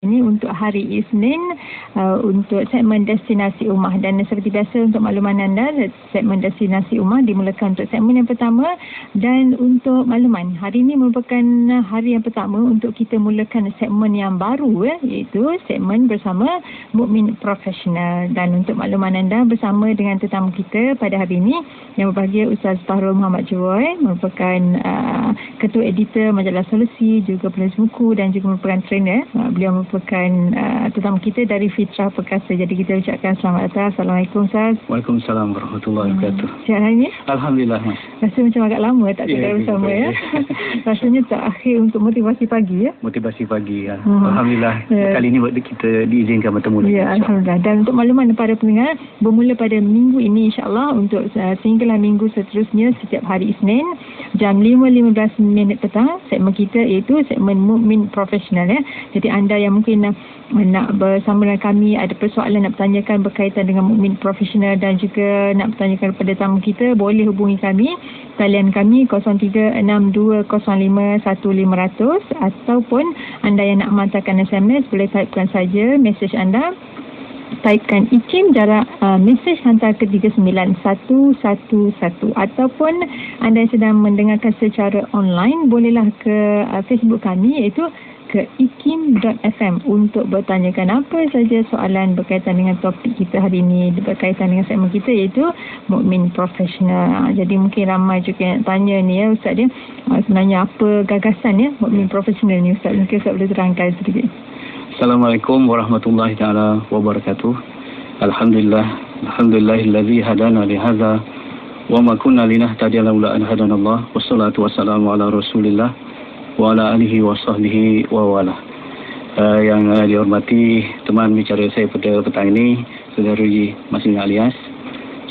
Ini untuk hari Isnin untuk segmen Destinasi Ummah, dan seperti biasa untuk makluman anda, segmen Destinasi Ummah dimulakan untuk segmen yang pertama. Dan untuk makluman, hari ini merupakan hari yang pertama untuk kita mulakan segmen yang baru, iaitu segmen bersama Mukmin Profesional. Dan untuk makluman anda, bersama dengan tetamu kita pada hari ini yang berbahagia Ustaz Fahrul Muhammad Jeroy, merupakan ketua editor majalah Solusi, juga penulis buku dan juga merupakan trainer. Beliau merupakan tetamu kita dari Fitrah Perkasa. Jadi kita ucapkan selamat datang. Assalamualaikum Ustaz. Waalaikumsalam warahmatullahi wabarakatuh. Sihat hari ini? Alhamdulillah Mas. Rasa macam agak lama tak kita bersama ya. Rasanya terakhir untuk motivasi pagi ya. Motivasi pagi ya. Alhamdulillah. Kali ini kita diizinkan bertemu lagi. Ya, alhamdulillah. Dan untuk makluman para pendengar, bermula pada minggu ini insya-Allah untuk sehinggalah minggu seterusnya setiap hari Isnin jam 5.15 petang, segmen kita iaitu segmen Mukmin Profesional ya. Jadi anda yang mungkin nak bersama dengan kami, ada persoalan nak bertanyakan berkaitan dengan Mukmin Profesional dan juga nak bertanyakan kepada tamu kita, boleh hubungi kami. Talian kami 0362051500, ataupun anda yang nak menghantarkan SMS boleh typekan saja mesej anda. Typekan IKIM jarak mesej hantar ke 39111, ataupun anda yang sedang mendengarkan secara online bolehlah ke Facebook kami iaitu ke ikim.fm untuk bertanyakan apa saja soalan berkaitan dengan topik kita hari ini, berkaitan dengan segmen kita iaitu Mukmin Profesional. Jadi mungkin ramai juga yang tanya ni ya Ustaz dia, sebenarnya apa gagasan ya Mukmin Profesional ni Ustaz? Mungkin Ustaz boleh terangkan sedikit. Assalamualaikum warahmatullahi taala wabarakatuh. Alhamdulillahillazi hadana li hadza wa ma kunna linahtadiya laula an hadanallah. Wassalatu wassalamu ala Rasulillah wa ala alihi wa sahbihi wa wala. Yang dihormati teman bicara saya pada petang ini, Saudara Masing Alias.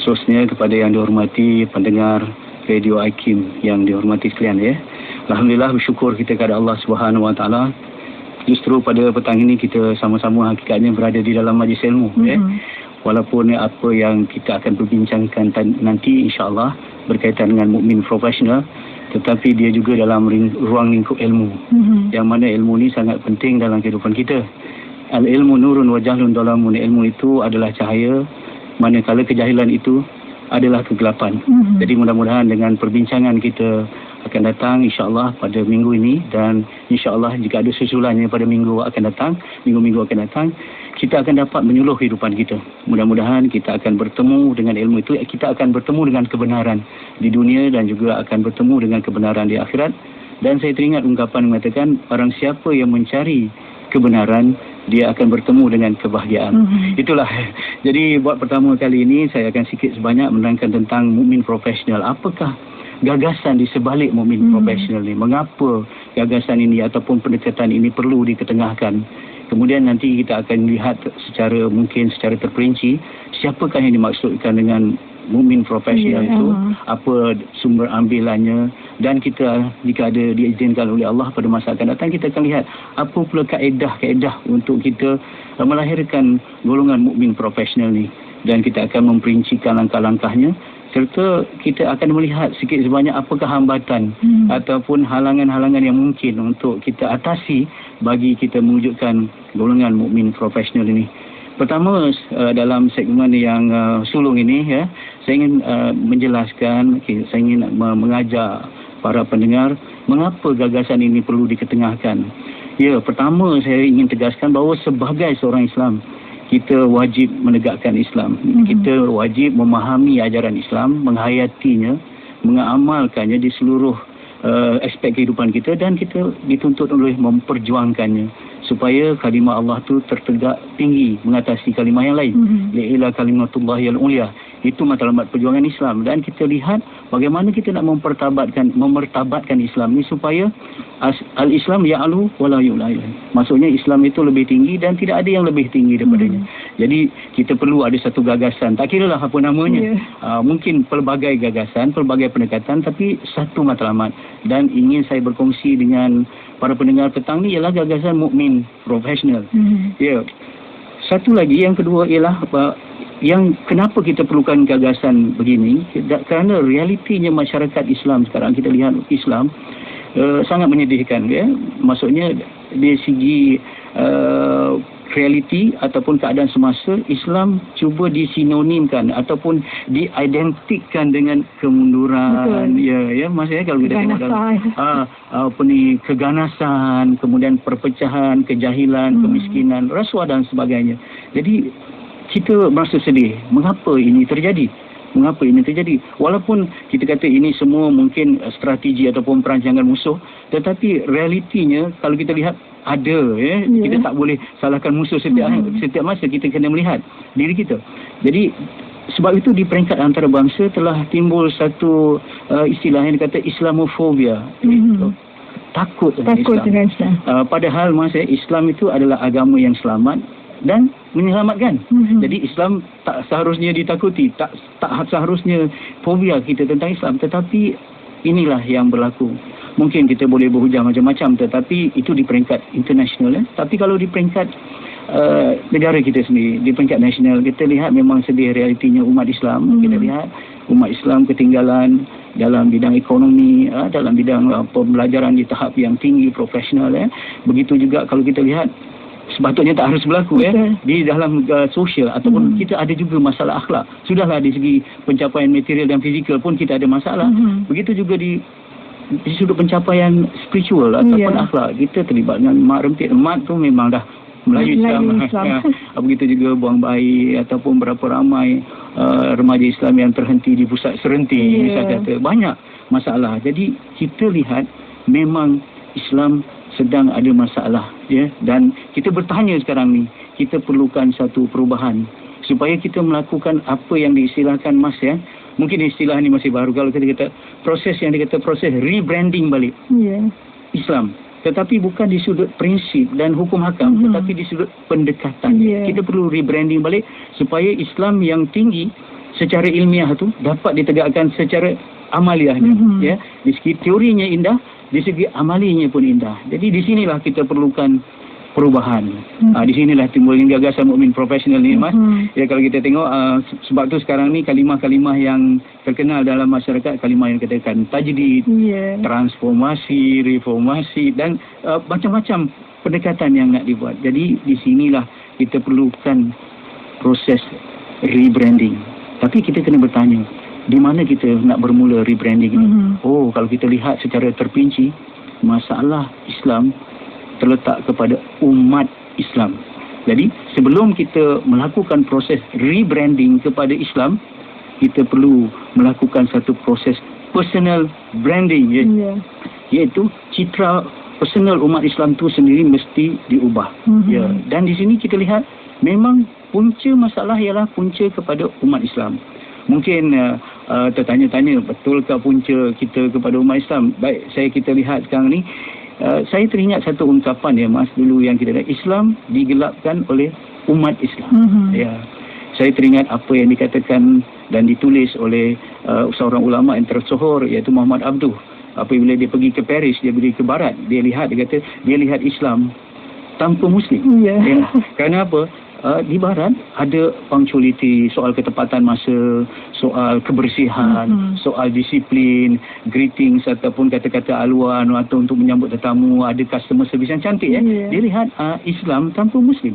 Seterusnya kepada yang dihormati pendengar Radio IKIM yang dihormati sekalian ya. Alhamdulillah, bersyukur kita kepada Allah Subhanahu wa taala. Justru pada petang ini kita sama-sama hakikatnya berada di dalam majlis ilmu ya. Walaupun apa yang kita akan berbincangkan nanti insya-Allah berkaitan dengan mukmin profesional, tetapi dia juga dalam ruang lingkup ilmu. Yang mana ilmu ni sangat penting dalam kehidupan kita. Al-ilmu nurun wa jahlun dhalamun. Ilmu itu adalah cahaya, manakala kejahilan itu adalah kegelapan. Jadi mudah-mudahan dengan perbincangan kita akan datang insya-Allah pada minggu ini, dan insya-Allah jika ada susulannya pada minggu akan datang, minggu-minggu akan datang, kita akan dapat menyuluh kehidupan kita. Mudah-mudahan kita akan bertemu dengan ilmu itu, kita akan bertemu dengan kebenaran di dunia dan juga akan bertemu dengan kebenaran di akhirat. Dan saya teringat ungkapan mengatakan, barang siapa yang mencari kebenaran, dia akan bertemu dengan kebahagiaan. Itulah. Jadi buat pertama kali ini saya akan sikit sebanyak menerangkan tentang mukmin profesional. Apakah gagasan di sebalik mukmin profesional ni? Mengapa gagasan ini ataupun pendekatan ini perlu diketengahkan? Kemudian nanti kita akan lihat secara terperinci siapakah yang dimaksudkan dengan mukmin profesional itu, apa sumber ambilannya, dan kita jika ada diizinkan oleh Allah pada masa akan datang, kita akan lihat apa pula kaedah-kaedah untuk kita melahirkan golongan mukmin profesional ni, dan kita akan memperincikan langkah-langkahnya, serta kita akan melihat sikit sebanyak apakah hambatan ataupun halangan-halangan yang mungkin untuk kita atasi bagi kita mewujudkan golongan mukmin profesional ini. Pertama, dalam segmen yang sulung ini ya, saya ingin menjelaskan, saya ingin mengajak para pendengar mengapa gagasan ini perlu diketengahkan. Ya, pertama saya ingin tegaskan bahawa sebagai seorang Islam, kita wajib menegakkan Islam. Kita wajib memahami ajaran Islam, menghayatinya, mengamalkannya di seluruh aspek kehidupan kita, dan kita dituntut oleh memperjuangkannya supaya kalimah Allah tu tertegak tinggi mengatasi kalimah yang lain. Li'ila kalimatullahil ulia. Itu matlamat perjuangan Islam, dan kita lihat bagaimana kita nak memertabatkan Islam ni supaya al-Islam ya'lu wala yu'la. Maksudnya Islam itu lebih tinggi dan tidak ada yang lebih tinggi daripadanya. Jadi kita perlu ada satu gagasan, tak kiralah apa namanya. Mungkin pelbagai gagasan, pelbagai pendekatan, tapi satu matlamat. Dan ingin saya berkongsi dengan para pendengar petang ni ialah gagasan mukmin profesional. Ya. Satu lagi, yang kedua ialah yang kenapa kita perlukan gagasan begini, kerana realitinya masyarakat Islam sekarang, kita lihat Islam sangat menyedihkan ya. Maksudnya dari segi realiti ataupun keadaan semasa, Islam cuba disinonimkan ataupun diidentikan dengan kemunduran. Ya, maksudnya kalau kita tengok dalam keganasan, kemudian perpecahan, kejahilan, kemiskinan, rasuah dan sebagainya. Jadi kita merasa sedih. Mengapa ini terjadi? Walaupun kita kata ini semua mungkin strategi ataupun perancangan musuh, tetapi realitinya kalau kita lihat ada, kita tak boleh salahkan musuh setiap masa. Kita kena melihat diri kita. Jadi sebab itu di peringkat antarabangsa telah timbul satu istilah yang dikata Islamofobia. Takut dengan Islam. Padahal masa Islam itu adalah agama yang selamat dan menyelamatkan. Jadi Islam tak seharusnya ditakuti, tak seharusnya fobia kita tentang Islam, tetapi inilah yang berlaku. Mungkin kita boleh berhujah macam-macam, tetapi itu di peringkat international. Tapi kalau di peringkat negara kita sendiri, di peringkat nasional, kita lihat memang sedih realitinya umat Islam. Kita lihat umat Islam ketinggalan dalam bidang ekonomi, dalam bidang pembelajaran di tahap yang tinggi, profesional. Begitu juga kalau kita lihat sepatutnya tak harus berlaku di dalam sosial ataupun kita ada juga masalah akhlak. Sudahlah di segi pencapaian material dan fizikal pun kita ada masalah. Begitu juga di sudut pencapaian spiritual ataupun akhlak, kita terlibat dengan mak rempit. Mak tu memang dah Melayu Islam. Begitu juga buang bayi ataupun berapa ramai remaja Islam yang terhenti di pusat serenti. Saya kata banyak masalah. Jadi kita lihat memang Islam sedang ada masalah, dan kita bertanya sekarang ni, kita perlukan satu perubahan supaya kita melakukan apa yang diistilahkan mungkin istilah ni masih baru, kalau kita kata proses rebranding balik Islam, tetapi bukan di sudut prinsip dan hukum hakam, tetapi di sudut pendekatan. Kita perlu rebranding balik supaya Islam yang tinggi secara ilmiah tu dapat ditegakkan secara amaliahnya. Di segi teorinya indah, di segi amalinya pun indah. Jadi di sinilah kita perlukan perubahan. Di sinilah timbulnya gagasan mukmin profesional ni, Mas. Ya, kalau kita tengok sebab tu sekarang ni kalimah-kalimah yang terkenal dalam masyarakat, kalimah yang katakan tajdid, transformasi, reformasi dan macam-macam pendekatan yang nak dibuat. Jadi di sinilah kita perlukan proses rebranding. Tapi kita kena bertanya, di mana kita nak bermula rebranding ini? Kalau kita lihat secara terperinci, masalah Islam terletak kepada umat Islam. Jadi sebelum kita melakukan proses rebranding kepada Islam, kita perlu melakukan satu proses personal branding, iaitu citra personal umat Islam tu sendiri mesti diubah. Dan di sini kita lihat memang punca masalah ialah punca kepada umat Islam. Mungkin tertanya-tanya, betulkah punca kita kepada umat Islam? Baik, kita lihat sekarang ni, saya teringat satu ungkapan Mas, dulu yang kita lihat, Islam digelapkan oleh umat Islam. Saya teringat apa yang dikatakan dan ditulis oleh seorang ulama yang tersohor, iaitu Muhammad Abduh. Apabila dia pergi ke Paris, dia pergi ke barat, dia kata dia lihat Islam tanpa Muslim. Kerana apa? Di barat ada punctuality, soal ketepatan masa, soal kebersihan, soal disiplin, greetings ataupun kata-kata aluan atau untuk menyambut tetamu, ada customer service yang cantik. Dia lihat Islam tanpa Muslim.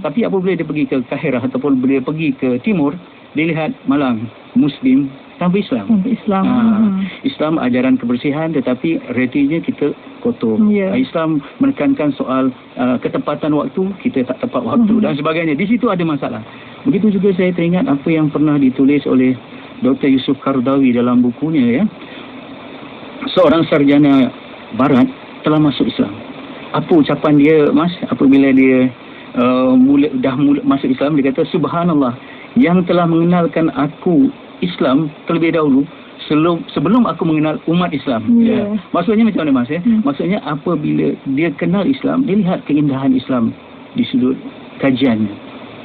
Tapi apabila dia pergi ke Kahirah ataupun dia pergi ke Timur, dia lihat malang Muslim tanpa Islam. Islam ajaran kebersihan, tetapi retinya kita kotor. Islam menekankan soal ketepatan waktu, kita tak tepat waktu dan sebagainya. Di situ ada masalah. Begitu juga saya teringat apa yang pernah ditulis oleh Dr. Yusuf Qaradawi dalam bukunya. Seorang sarjana Barat telah masuk Islam. Apa ucapan dia, Mas, apabila dia mula masuk Islam? Dia kata, Subhanallah, yang telah mengenalkan aku Islam terlebih dahulu sebelum aku mengenal umat Islam. Maksudnya macam mana, Mas? Maksudnya apabila dia kenal Islam, dia lihat keindahan Islam di sudut kajiannya,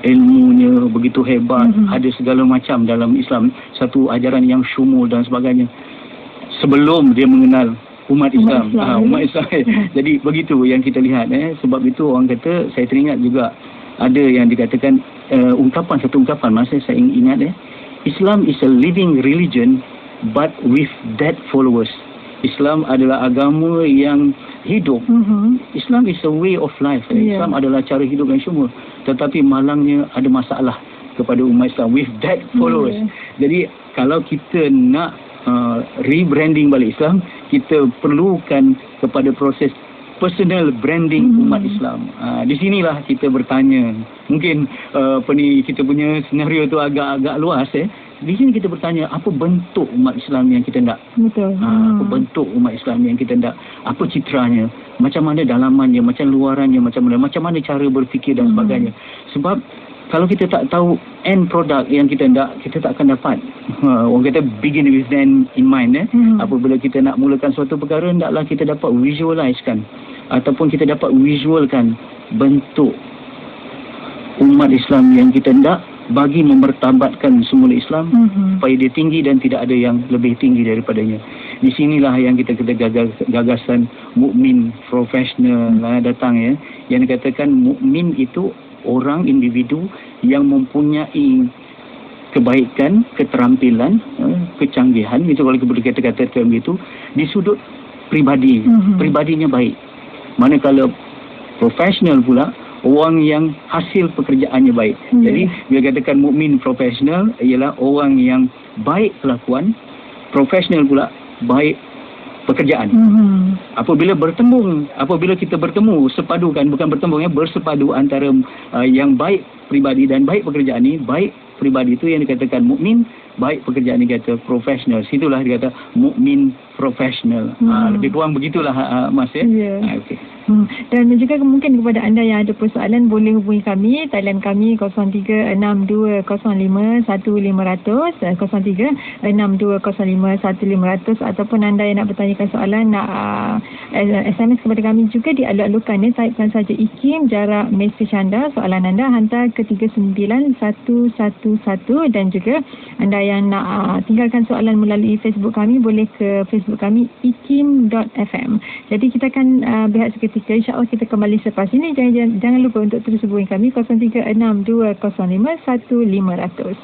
ilmunya begitu hebat, ada segala macam dalam Islam, satu ajaran yang syumul dan sebagainya, sebelum dia mengenal umat Islam. Umat Islam. Jadi begitu yang kita lihat. Sebab itu orang kata, saya teringat juga ada yang dikatakan satu ungkapan, Mas, saya ingat Islam is a living religion but with dead followers. Islam adalah agama yang hidup. Islam is a way of life. Islam adalah cara hidup yang semua. Tetapi malangnya ada masalah kepada umat Islam. With that follows. Jadi kalau kita nak rebranding balik Islam, kita perlukan kepada proses personal branding umat Islam. Di sinilah kita bertanya. Mungkin kita punya senario tu agak luas. Di sini kita bertanya, apa bentuk umat Islam yang kita nak? Betul. Apa bentuk umat Islam yang kita nak? Apa citranya? Macam mana dalamannya? Macam luarannya? Macam mana cara berfikir dan sebagainya? Sebab kalau kita tak tahu end product yang kita nak, kita tak akan dapat. Orang kata begin with the end in mind. Apabila kita nak mulakan suatu perkara, hendaklah kita dapat visualizekan ataupun kita dapat visualkan bentuk umat Islam yang kita nak, bagi memertabatkan semula Islam supaya dia tinggi dan tidak ada yang lebih tinggi daripadanya. Di sinilah yang kita gagasan mukmin profesional datang, yang dikatakan mukmin itu orang individu yang mempunyai kebaikan, keterampilan, kecanggihan, itu kalau kita katakan begitu, di sudut pribadi, pribadinya baik. Manakala profesional pula orang yang hasil pekerjaannya baik. Jadi bila katakan mukmin profesional ialah orang yang baik kelakuan, profesional pula baik pekerjaan. Apabila kita bertemu, sepadukan, bukan bertemu, bersepadu antara yang baik pribadi dan baik pekerjaan ni, baik pribadi itu yang dikatakan mukmin, baik pekerjaan ni kata profesional. Situlah dikata mukmin profesional. Lebih kurang begitulah Mas okey. Dan juga mungkin kepada anda yang ada persoalan, boleh hubungi kami, talian kami 0362051500, 0362051500, ataupun anda yang nak bertanyakan soalan, nak SMS kepada kami juga dialuk-alukkan, typekan saja IKIM, jarak mesej anda, soalan anda hantar ke 39111, dan juga anda yang nak tinggalkan soalan melalui Facebook kami, boleh ke Facebook kami ikim.fm. Jadi kita akan berehat seketika. InsyaAllah kita kembali selepas ini. Jangan lupa untuk terus hubungi kami 0362051500.